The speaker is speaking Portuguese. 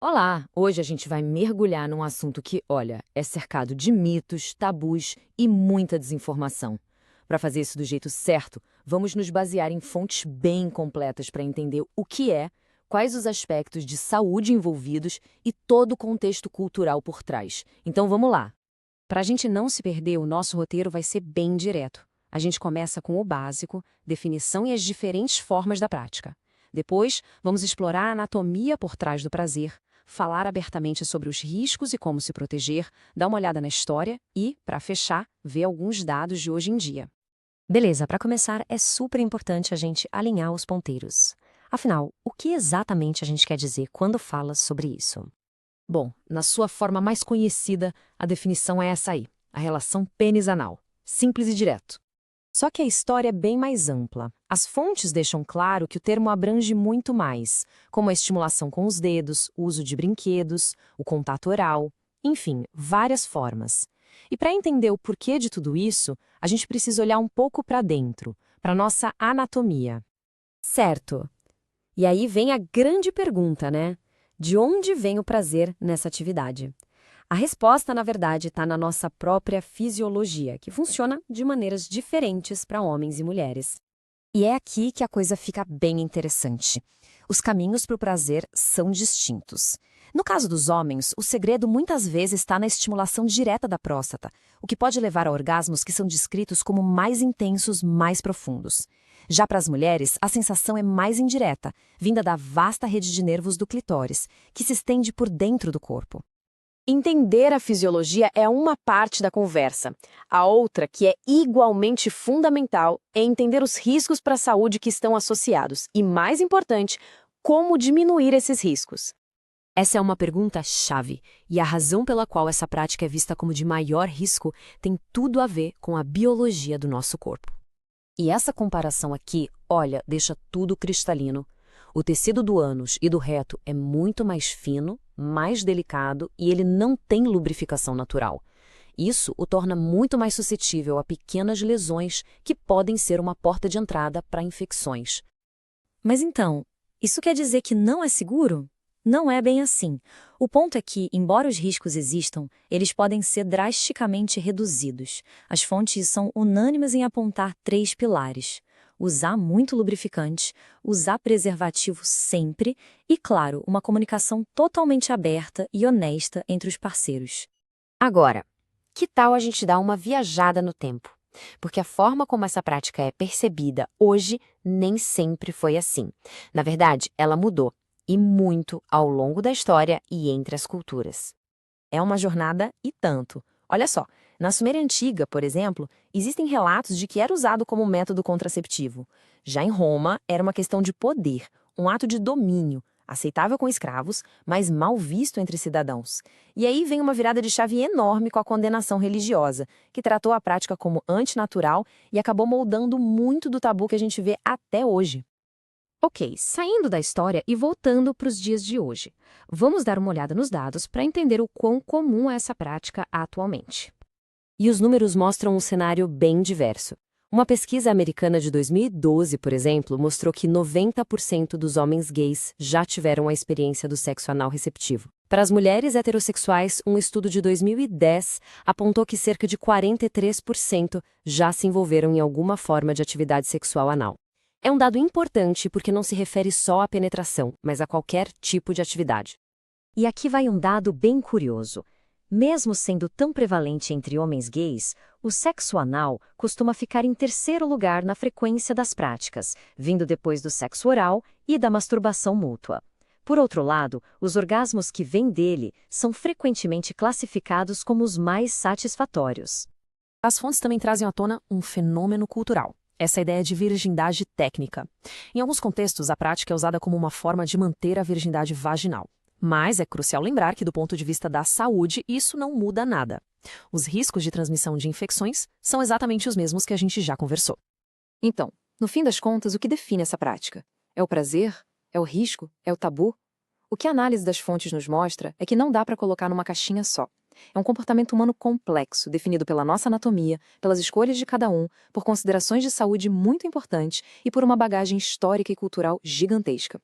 Olá! Hoje a gente vai mergulhar num assunto que, olha, é cercado de mitos, tabus e muita desinformação. Para fazer isso do jeito certo, vamos nos basear em fontes bem completas para entender o que é, quais os aspectos de saúde envolvidos e todo o contexto cultural por trás. Então vamos lá! Para a gente não se perder, o nosso roteiro vai ser bem direto. A gente começa com o básico, definição e as diferentes formas da prática. Depois, vamos explorar a anatomia por trás do prazer, falar abertamente sobre os riscos e como se proteger, dar uma olhada na história e, para fechar, ver alguns dados de hoje em dia. Beleza, para começar, é super importante a gente alinhar os ponteiros. Afinal, o que exatamente a gente quer dizer quando fala sobre isso? Bom, na sua forma mais conhecida, a definição é essa aí, a relação pênis-anal. Simples e direto. Só que a história é bem mais ampla. As fontes deixam claro que o termo abrange muito mais, como a estimulação com os dedos, o uso de brinquedos, o contato oral, enfim, várias formas. E para entender o porquê de tudo isso, a gente precisa olhar um pouco para dentro, para nossa anatomia. Certo. E aí vem a grande pergunta, né? De onde vem o prazer nessa atividade? A resposta, na verdade, está na nossa própria fisiologia, que funciona de maneiras diferentes para homens e mulheres. E é aqui que a coisa fica bem interessante. Os caminhos para o prazer são distintos. No caso dos homens, o segredo muitas vezes está na estimulação direta da próstata, o que pode levar a orgasmos que são descritos como mais intensos, mais profundos. Já para as mulheres, a sensação é mais indireta, vinda da vasta rede de nervos do clitóris, que se estende por dentro do corpo. Entender a fisiologia é uma parte da conversa. A outra, que é igualmente fundamental, é entender os riscos para a saúde que estão associados e, mais importante, como diminuir esses riscos. Essa é uma pergunta-chave, e a razão pela qual essa prática é vista como de maior risco tem tudo a ver com a biologia do nosso corpo. E essa comparação aqui, olha, deixa tudo cristalino. O tecido do ânus e do reto é muito mais fino, mais delicado e ele não tem lubrificação natural. Isso o torna muito mais suscetível a pequenas lesões que podem ser uma porta de entrada para infecções. Mas então, isso quer dizer que não é seguro? Não é bem assim. O ponto é que, embora os riscos existam, eles podem ser drasticamente reduzidos. As fontes são unânimes em apontar 3 pilares: usar muito lubrificante, usar preservativo sempre e, claro, uma comunicação totalmente aberta e honesta entre os parceiros. Agora, que tal a gente dar uma viajada no tempo? Porque a forma como essa prática é percebida hoje nem sempre foi assim. Na verdade, ela mudou, e muito ao longo da história e entre as culturas. É uma jornada e tanto. Olha só, na Suméria Antiga, por exemplo, existem relatos de que era usado como método contraceptivo. Já em Roma, era uma questão de poder, um ato de domínio, aceitável com escravos, mas mal visto entre cidadãos. E aí vem uma virada de chave enorme com a condenação religiosa, que tratou a prática como antinatural e acabou moldando muito do tabu que a gente vê até hoje. Ok, saindo da história e voltando para os dias de hoje, vamos dar uma olhada nos dados para entender o quão comum é essa prática atualmente. E os números mostram um cenário bem diverso. Uma pesquisa americana de 2012, por exemplo, mostrou que 90% dos homens gays já tiveram a experiência do sexo anal receptivo. Para as mulheres heterossexuais, um estudo de 2010 apontou que cerca de 43% já se envolveram em alguma forma de atividade sexual anal. É um dado importante porque não se refere só à penetração, mas a qualquer tipo de atividade. E aqui vai um dado bem curioso. Mesmo sendo tão prevalente entre homens gays, o sexo anal costuma ficar em terceiro lugar na frequência das práticas, vindo depois do sexo oral e da masturbação mútua. Por outro lado, os orgasmos que vêm dele são frequentemente classificados como os mais satisfatórios. As fontes também trazem à tona um fenômeno cultural. Essa ideia de virgindade técnica. Em alguns contextos, a prática é usada como uma forma de manter a virgindade vaginal. Mas é crucial lembrar que, do ponto de vista da saúde, isso não muda nada. Os riscos de transmissão de infecções são exatamente os mesmos que a gente já conversou. Então, no fim das contas, o que define essa prática? É o prazer? É o risco? É o tabu? O que a análise das fontes nos mostra é que não dá para colocar numa caixinha só. É um comportamento humano complexo, definido pela nossa anatomia, pelas escolhas de cada um, por considerações de saúde muito importantes e por uma bagagem histórica e cultural gigantesca.